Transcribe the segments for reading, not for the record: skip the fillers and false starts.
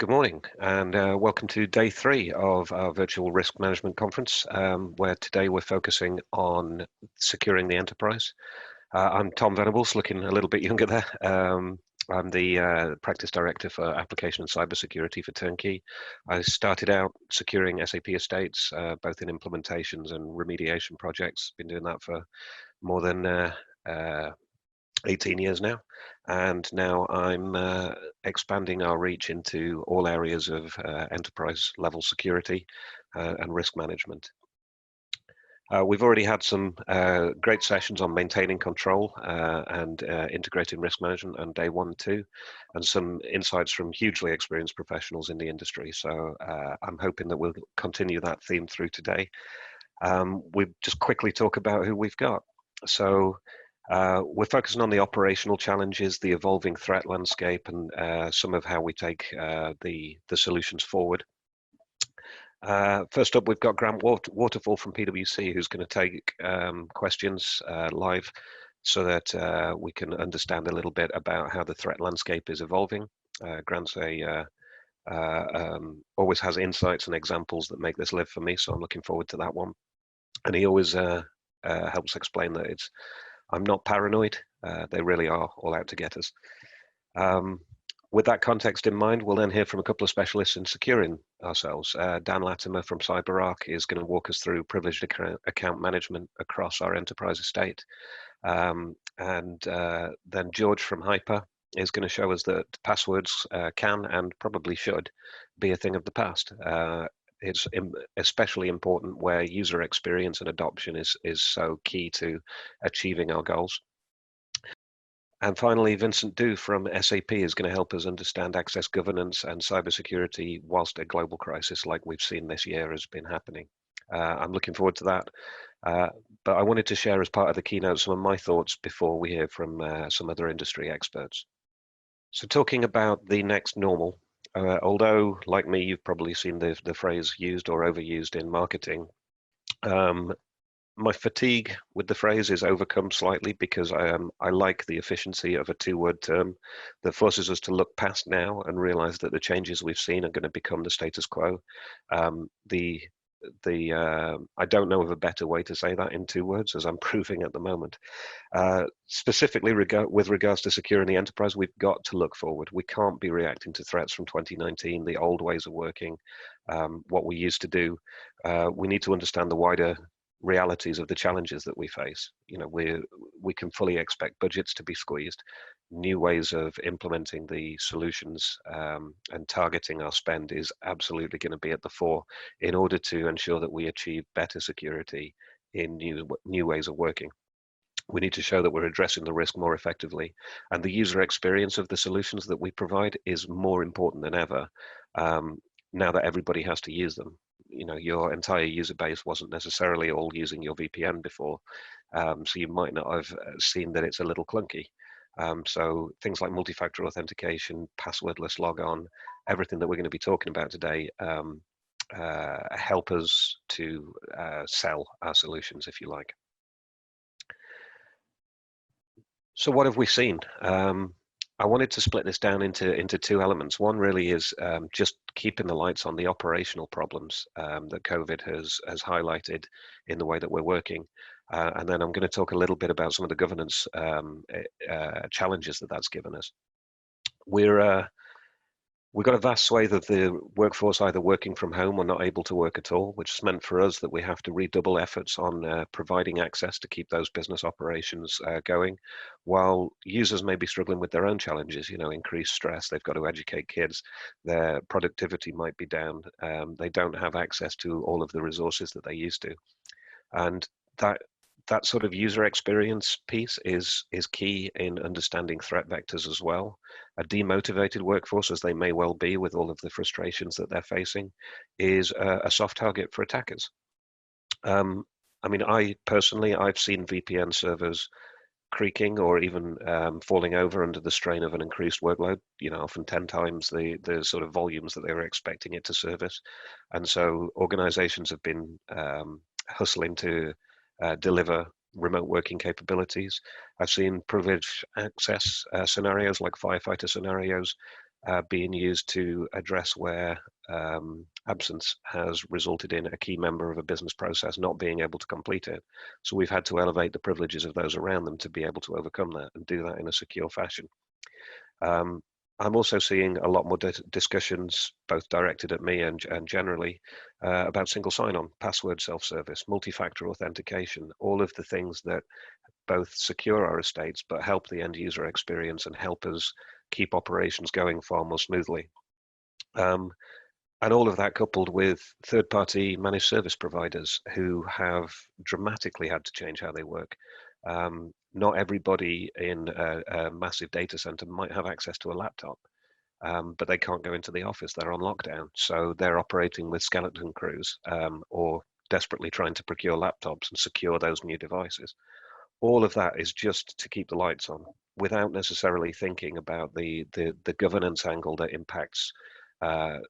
Good morning, and welcome to day 3 of our virtual risk management conference, where today we're focusing on securing the enterprise. I'm Tom Venables, looking a little bit younger there. I'm the practice director for application and cybersecurity for Turnkey. I started out securing SAP estates, both in implementations and remediation projects. Been doing that for more than 18 years now, and now I'm expanding our reach into all areas of enterprise level security and risk management. We've already had some great sessions on maintaining control and integrating risk management on day 1 and 2, and some insights from hugely experienced professionals in the industry. So I'm hoping that we'll continue that theme through today. We just quickly talk about who we've got. So we're focusing on the operational challenges, the evolving threat landscape, and some of how we take the solutions forward. First up, we've got Grant Waterfall from PwC, who's going to take questions live so that we can understand a little bit about how the threat landscape is evolving. Grant's always has insights and examples that make this live for me, so I'm looking forward to that one. And he always helps explain that I'm not paranoid. They really are all out to get us. With that context in mind, we'll then hear from a couple of specialists in securing ourselves. Dan Latimer from CyberArk is going to walk us through privileged account management across our enterprise estate. And then George from Hyper is going to show us that passwords can and probably should be a thing of the past. It's especially important where user experience and adoption is so key to achieving our goals. And finally, Vincent Du from SAP is going to help us understand access governance and cybersecurity whilst a global crisis like we've seen this year has been happening. I'm looking forward to that. But I wanted to share as part of the keynote some of my thoughts before we hear from some other industry experts. So talking about the next normal, although, like me, you've probably seen the phrase used or overused in marketing, my fatigue with the phrase is overcome slightly because I like the efficiency of a 2-word term that forces us to look past now and realize that the changes we've seen are going to become the status quo. I don't know of a better way to say that in 2 words, as I'm proving at the moment. Specifically with regards to securing the enterprise, we've got to look forward. We can't be reacting to threats from 2019, the old ways of working, what we used to do. We need to understand the wider realities of the challenges that we face. You know, we can fully expect budgets to be squeezed. New ways of implementing the solutions and targeting our spend is absolutely going to be at the fore in order to ensure that we achieve better security in new ways of working. We need to show that we're addressing the risk more effectively, and the user experience of the solutions that we provide is more important than ever now that everybody has to use them. You know, your entire user base wasn't necessarily all using your VPN before, so you might not have seen that it's a little clunky. So things like multi-factor authentication, passwordless logon, everything that we're going to be talking about today help us to sell our solutions, if you like. So what have we seen? I wanted to split this down into 2 elements. One really is just keeping the lights on the operational problems that COVID has highlighted in the way that we're working. And then I'm going to talk a little bit about some of the governance challenges that that's given us. We've got a vast swathe of the workforce either working from home or not able to work at all, which has meant for us that we have to redouble efforts on providing access to keep those business operations going, while users may be struggling with their own challenges, you know, increased stress, they've got to educate kids, their productivity might be down, they don't have access to all of the resources that they used to. And that sort of user experience piece is key in understanding threat vectors as well. A demotivated workforce, as they may well be with all of the frustrations that they're facing, is a soft target for attackers. I mean, I've seen VPN servers creaking or even falling over under the strain of an increased workload, you know, often 10 times the sort of volumes that they were expecting it to service. And so organizations have been hustling to deliver remote working capabilities. I've seen privileged access scenarios like firefighter scenarios being used to address where absence has resulted in a key member of a business process not being able to complete it. So we've had to elevate the privileges of those around them to be able to overcome that and do that in a secure fashion. I'm also seeing a lot more discussions, both directed at me and generally, about single sign-on, password self-service, multi-factor authentication, all of the things that both secure our estates but help the end user experience and help us keep operations going far more smoothly. And all of that coupled with third-party managed service providers who have dramatically had to change how they work. Not everybody in a massive data center might have access to a laptop, but they can't go into the office. They're on lockdown. So they're operating with skeleton crews or desperately trying to procure laptops and secure those new devices. All of that is just to keep the lights on without necessarily thinking about the governance angle that impacts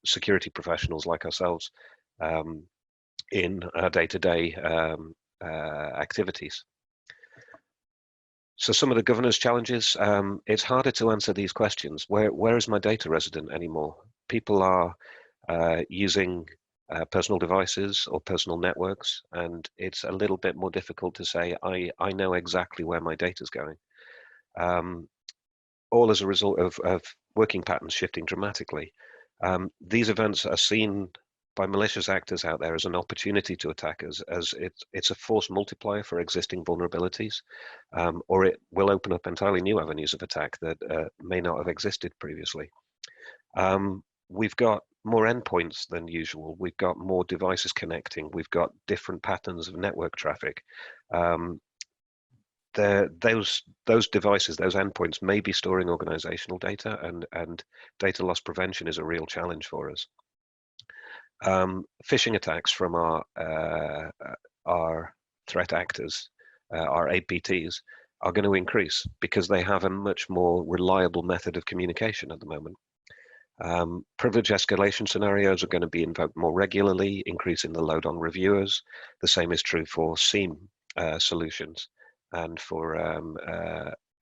security professionals like ourselves in our day-to-day activities. So some of the governance challenges, it's harder to answer these questions. Where is my data resident anymore? People are using personal devices or personal networks, and it's a little bit more difficult to say, I know exactly where my data is going. All as a result of working patterns shifting dramatically. These events are seen by malicious actors out there as an opportunity to attack us, as it's a force multiplier for existing vulnerabilities, or it will open up entirely new avenues of attack that may not have existed previously. We've got more endpoints than usual. We've got more devices connecting. We've got different patterns of network traffic. Those devices, those endpoints may be storing organizational data, and data loss prevention is a real challenge for us. Phishing attacks from our threat actors, our APTs, are going to increase because they have a much more reliable method of communication at the moment. Privilege escalation scenarios are going to be invoked more regularly, increasing the load on reviewers. The same is true for SIEM solutions and for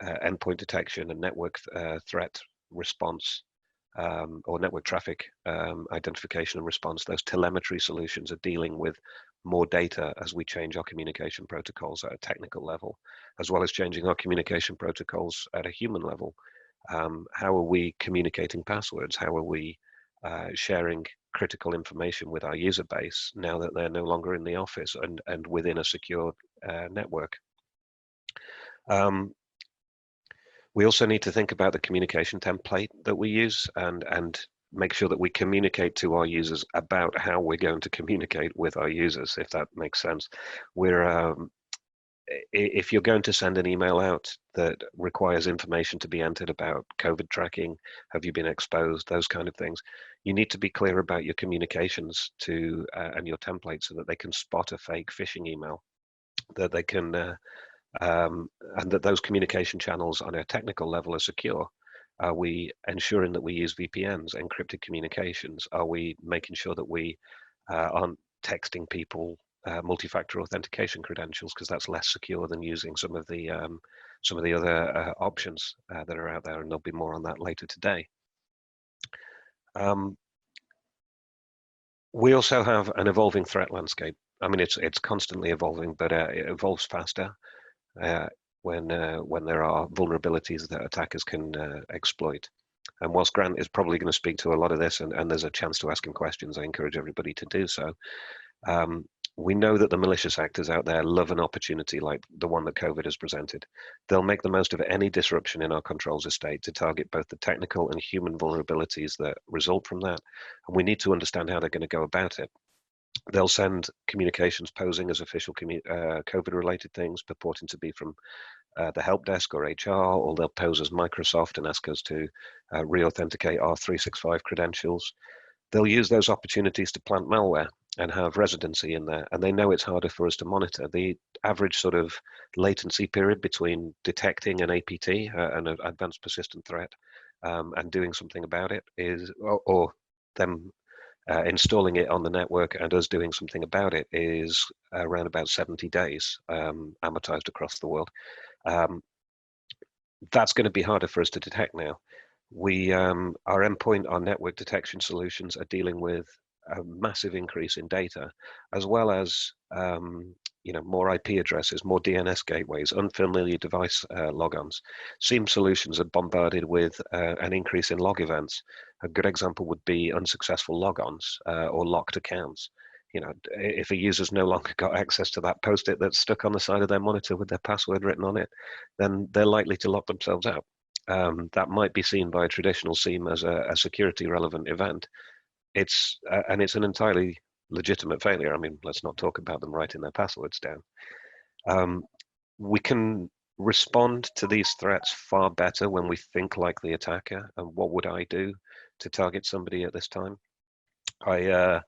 endpoint detection and network threat response or network traffic identification and response. Those telemetry solutions are dealing with more data as we change our communication protocols at a technical level, as well as changing our communication protocols at a human level. How are we communicating passwords? How are we sharing critical information with our user base now that they're no longer in the office and within a secure network? We also need to think about the communication template that we use and make sure that we communicate to our users about how we're going to communicate with our users, if that makes sense. If you're going to send an email out that requires information to be entered about COVID tracking, have you been exposed, those kind of things, you need to be clear about your communications to and your template so that they can spot a fake phishing email, that they can and that those communication channels on a technical level are secure. Are we ensuring that we use VPNs, encrypted communications? Are we making sure that we aren't texting people multi-factor authentication credentials, because that's less secure than using some of the other options that are out there, and there'll be more on that later today. We also have an evolving threat landscape. I mean, it's constantly evolving, but it evolves faster when there are vulnerabilities that attackers can exploit. And whilst Grant is probably going to speak to a lot of this, and there's a chance to ask him questions, I encourage everybody to do so. We know that the malicious actors out there love an opportunity like the one that COVID has presented. They'll make the most of any disruption in our controls estate to target both the technical and human vulnerabilities that result from that. And we need to understand how they're going to go about it. They'll send communications posing as official COVID-related things, purporting to be from the help desk or HR, or they'll pose as Microsoft and ask us to re-authenticate our 365 credentials. They'll use those opportunities to plant malware and have residency in there, and they know it's harder for us to monitor. The average sort of latency period between detecting an APT, an advanced persistent threat, and doing something about it is, or them installing it on the network and us doing something about it, is around about 70 days, amortized across the world. That's going to be harder for us to detect now. Our endpoint, our network detection solutions are dealing with a massive increase in data, as well as more IP addresses, more DNS gateways, unfamiliar device logons. SIEM solutions are bombarded with an increase in log events. A good example would be unsuccessful logons or locked accounts. If a user's no longer got access to that post-it that's stuck on the side of their monitor with their password written on it, then they're likely to lock themselves out. That might be seen by a traditional SIEM as a security relevant event. And it's an entirely legitimate failure. I mean, let's not talk about them writing their passwords down. We can respond to these threats far better when we think like the attacker. And what would I do to target somebody at this time? I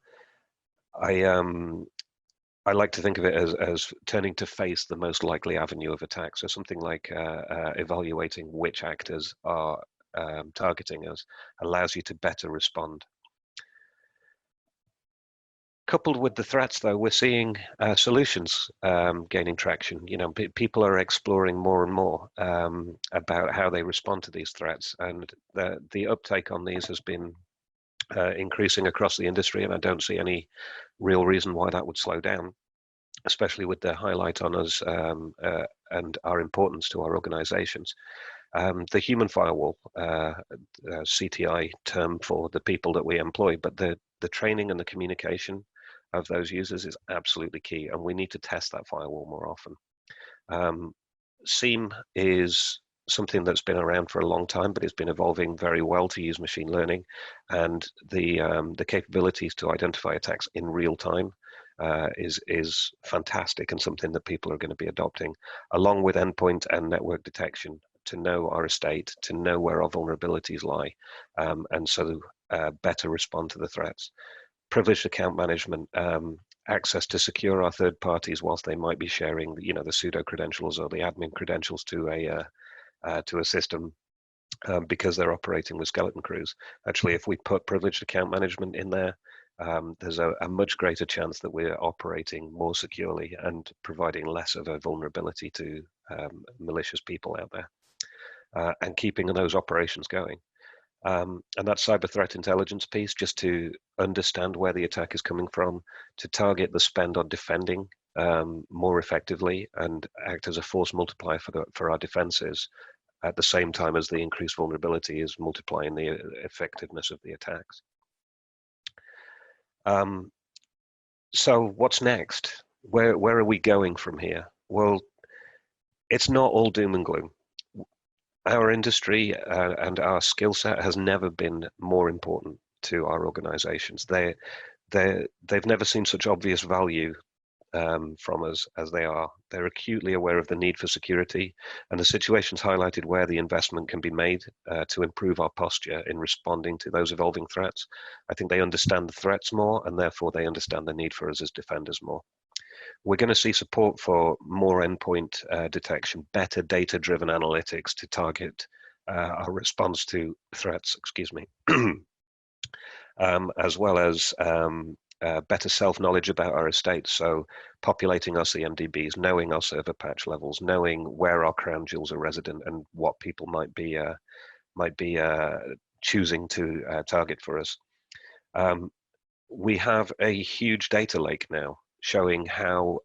like to think of it as turning to face the most likely avenue of attack. So something like evaluating which actors are targeting us allows you to better respond. Coupled with the threats, though, we're seeing solutions gaining traction. People are exploring more and more about how they respond to these threats, and the uptake on these has been increasing across the industry, and I don't see any real reason why that would slow down, especially with the highlight on us and our importance to our organizations. The human firewall, CTI term for the people that we employ, but the training and the communication of those users is absolutely key, and we need to test that firewall more often. SIEM is something that's been around for a long time, but it's been evolving very well to use machine learning, and the capabilities to identify attacks in real time is fantastic, and something that people are going to be adopting, along with endpoint and network detection, to know our estate, to know where our vulnerabilities lie, and so better respond to the threats. Privileged account management, access to secure our third parties whilst they might be sharing, the pseudo credentials or the admin credentials to a system because they're operating with skeleton crews. Actually, if we put privileged account management in there, there's a much greater chance that we're operating more securely and providing less of a vulnerability to malicious people out there, and keeping those operations going. And that cyber threat intelligence piece, just to understand where the attack is coming from, to target the spend on defending more effectively and act as a force multiplier for our defenses at the same time as the increased vulnerability is multiplying the effectiveness of the attacks. So what's next? Where are we going from here? Well, it's not all doom and gloom. Our industry and our skill set has never been more important to our organizations. They've never seen such obvious value from us as they are. They're acutely aware of the need for security, and the situation's highlighted where the investment can be made to improve our posture in responding to those evolving threats. I think they understand the threats more, and therefore they understand the need for us as defenders more. We're going to see support for more endpoint detection, better data-driven analytics to target our response to threats, as well as better self-knowledge about our estate. So populating our CMDBs, knowing our server patch levels, knowing where our crown jewels are resident and what people might be choosing to target for us. We have a huge data lake now showing how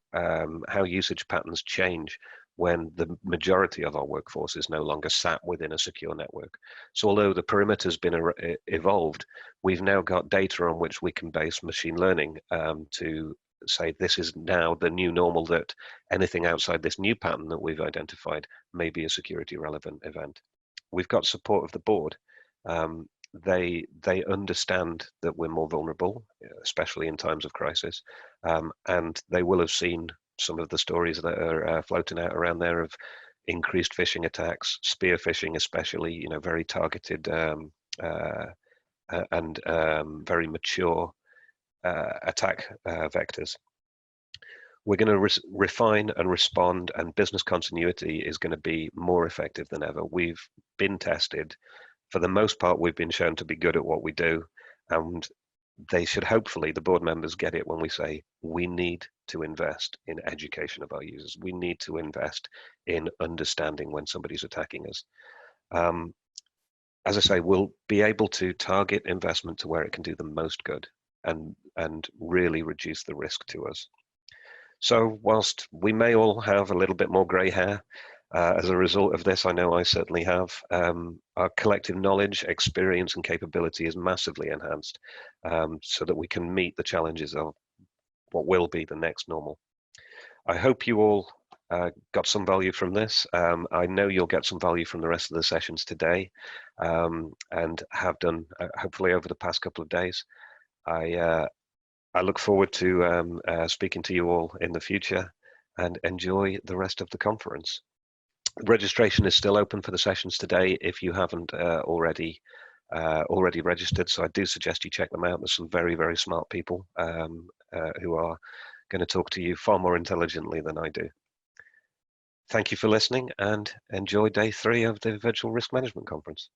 usage patterns change when the majority of our workforce is no longer sat within a secure network. So although the perimeter has been evolved, we've now got data on which we can base machine learning to say this is now the new normal, that anything outside this new pattern that we've identified may be a security relevant event. We've got support of the board. They understand that we're more vulnerable, especially in times of crisis, and they will have seen some of the stories that are floating out around there of increased phishing attacks, spear phishing especially, very targeted and very mature attack vectors. We're going to refine and respond, and business continuity is going to be more effective than ever. We've been tested. For the most part, we've been shown to be good at what we do, and they should hopefully, the board members, get it when we say we need to invest in education of our users. We need to invest in understanding when somebody's attacking us. as I say, we'll be able to target investment to where it can do the most good and really reduce the risk to us. So whilst we may all have a little bit more grey hair as a result of this, I know I certainly have, our collective knowledge, experience and capability is massively enhanced so that we can meet the challenges of what will be the next normal. I hope you all got some value from this. I know you'll get some value from the rest of the sessions today and have done hopefully over the past couple of days. I look forward to speaking to you all in the future and enjoy the rest of the conference. Registration is still open for the sessions today if you haven't already registered, so I do suggest you check them out. There's some very, very smart people who are going to talk to you far more intelligently than I do. Thank you for listening and enjoy day 3 of the Virtual Risk Management Conference.